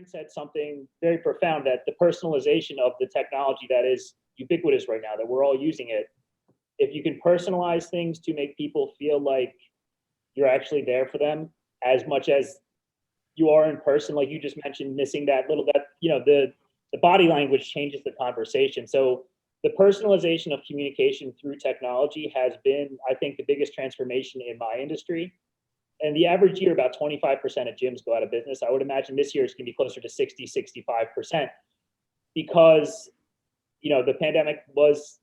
Aaron said something very profound, that the personalization of the technology that is ubiquitous right now, that we're all using it. If you can personalize things to make people feel like you're actually there for them as much as you are in person, like you just mentioned, missing that little, that, the body language changes the conversation. So the personalization of communication through technology has been, I think, the biggest transformation in my industry. And the average year, about 25% of gyms go out of business. I would imagine this year is going to be closer to 60, 65%, because, the pandemic was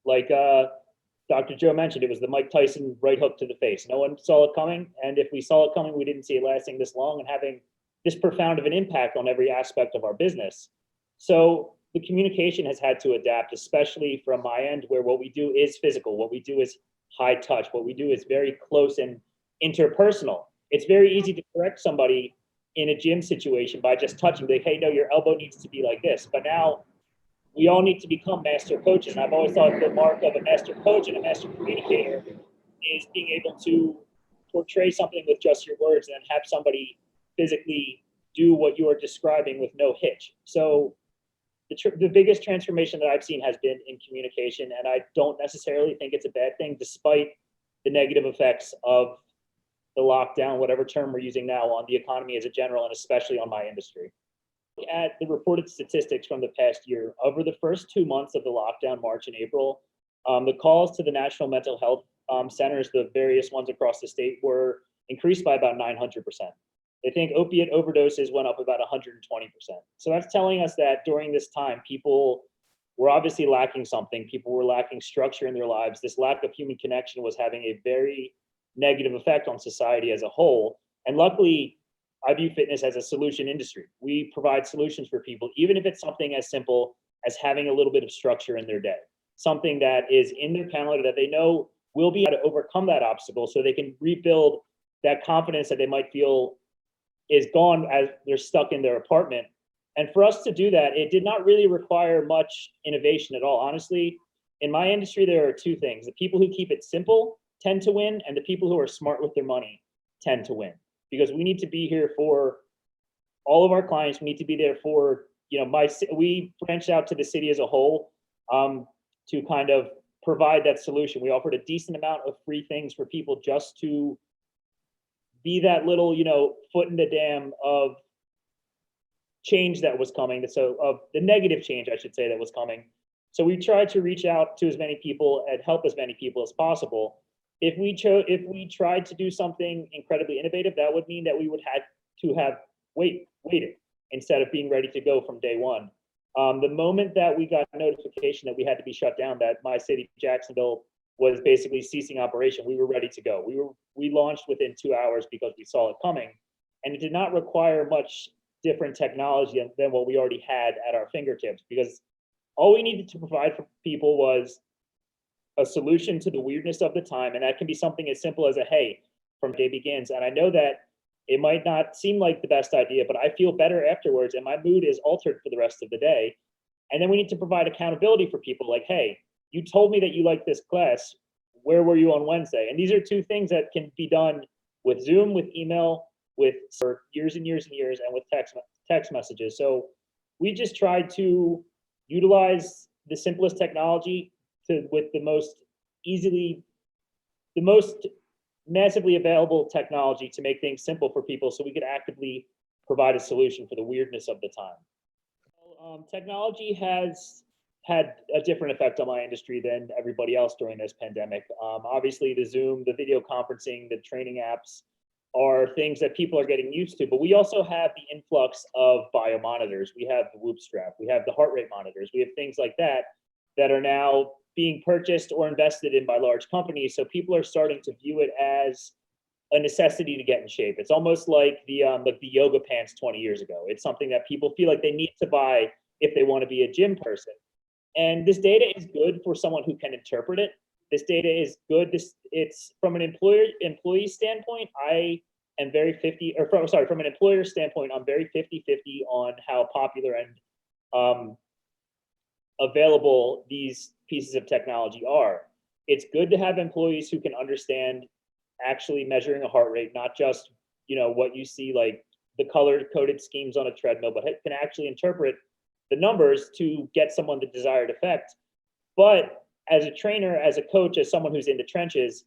like Dr. Joe mentioned, it was the Mike Tyson right hook to the face. No one saw it coming. And if we saw it coming, we didn't see it lasting this long and having this profound of an impact on every aspect of our business. So the communication has had to adapt, especially from my end, where what we do is physical. What we do is high touch. What we do is very close and interpersonal. It's very easy to correct somebody in a gym situation by just touching, like, hey, no, your elbow needs to be like this. But now we all need to become master coaches. And I've always thought the mark of a master coach and a master communicator is being able to portray something with just your words and have somebody physically do what you are describing with no hitch. So the biggest transformation that I've seen has been in communication, and I don't necessarily think it's a bad thing, despite the negative effects of the lockdown, whatever term we're using now, on the economy as a general, and especially on my industry. Look at the reported statistics from the past year. Over the first 2 months of the lockdown, March and April, the calls to the national mental health centers, the various ones across the state, were increased by about 900%. They think opiate overdoses went up about 120%. So that's telling us that during this time, people were obviously lacking something. People were lacking structure in their lives. This lack of human connection was having a very negative effect on society as a whole. And luckily, I view fitness as a solution industry. We provide solutions for people, even if it's something as simple as having a little bit of structure in their day, something that is in their calendar that they know will be able to overcome that obstacle, so they can rebuild that confidence that they might feel is gone as they're stuck in their apartment. And for us to do that, it did not really require much innovation at all. Honestly, in my industry, there are two things. The people who keep it simple tend to win, and the people who are smart with their money tend to win. Because we need to be here for all of our clients. We need to be there for, we branched out to the city as a whole to kind of provide that solution. We offered a decent amount of free things for people just to be that little, foot in the dam of change that was coming. So of the negative change, I should say, that was coming. So we tried to reach out to as many people and help as many people as possible. If we tried to do something incredibly innovative, that would mean that we would have to have waited instead of being ready to go from day one. The moment that we got notification that we had to be shut down, that my city, Jacksonville, was basically ceasing operation, we were ready to go. We launched within 2 hours because we saw it coming, and it did not require much different technology than what we already had at our fingertips, because all we needed to provide for people was a solution to the weirdness of the time. And that can be something as simple as a, hey, from day begins. And I know that it might not seem like the best idea, but I feel better afterwards and my mood is altered for the rest of the day. And then we need to provide accountability for people, like, hey, you told me that you liked this class. Where were you on Wednesday? And these are two things that can be done with Zoom, with email, for years and years and years, and with text messages. So we just tried to utilize the simplest technology with the most massively available technology to make things simple for people, so we could actively provide a solution for the weirdness of the time. Technology has had a different effect on my industry than everybody else during this pandemic. Obviously, the Zoom, the video conferencing, the training apps are things that people are getting used to, but we also have the influx of biomonitors. We have the Whoop strap, we have the heart rate monitors, we have things like that that are now being purchased or invested in by large companies. So people are starting to view it as a necessity to get in shape. It's almost like the yoga pants 20 years ago. It's something that people feel like they need to buy if they want to be a gym person. And this data is good for someone who can interpret it. This data is good. It's from an employee standpoint, from an employer standpoint, I'm very 50-50 on how popular and available these pieces of technology are. It's good to have employees who can understand actually measuring a heart rate, not just what you see like the color-coded schemes on a treadmill, but can actually interpret the numbers to get someone the desired effect. But as a trainer, as a coach, as someone who's in the trenches,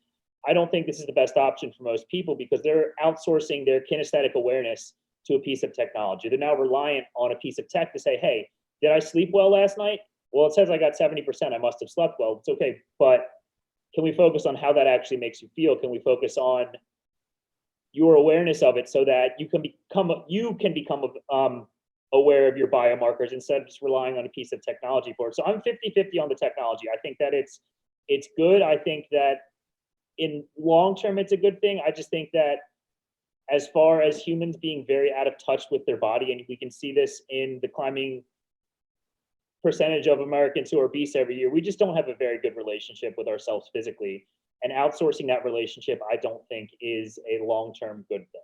I don't think this is the best option for most people because they're outsourcing their kinesthetic awareness to a piece of technology. They're now reliant on a piece of tech to say, hey, did I sleep well last night? Well, it says I got 70%. I must have slept well. It's okay. But can we focus on how that actually makes you feel? Can we focus on your awareness of it so that you can become aware of your biomarkers instead of just relying on a piece of technology for it? So I'm 50-50 on the technology. I think that it's good. I think that in long term, it's a good thing. I just think that as far as humans being very out of touch with their body, and we can see this in the climbing percentage of Americans who are obese every year, we just don't have a very good relationship with ourselves physically. And outsourcing that relationship, I don't think is a long-term good thing.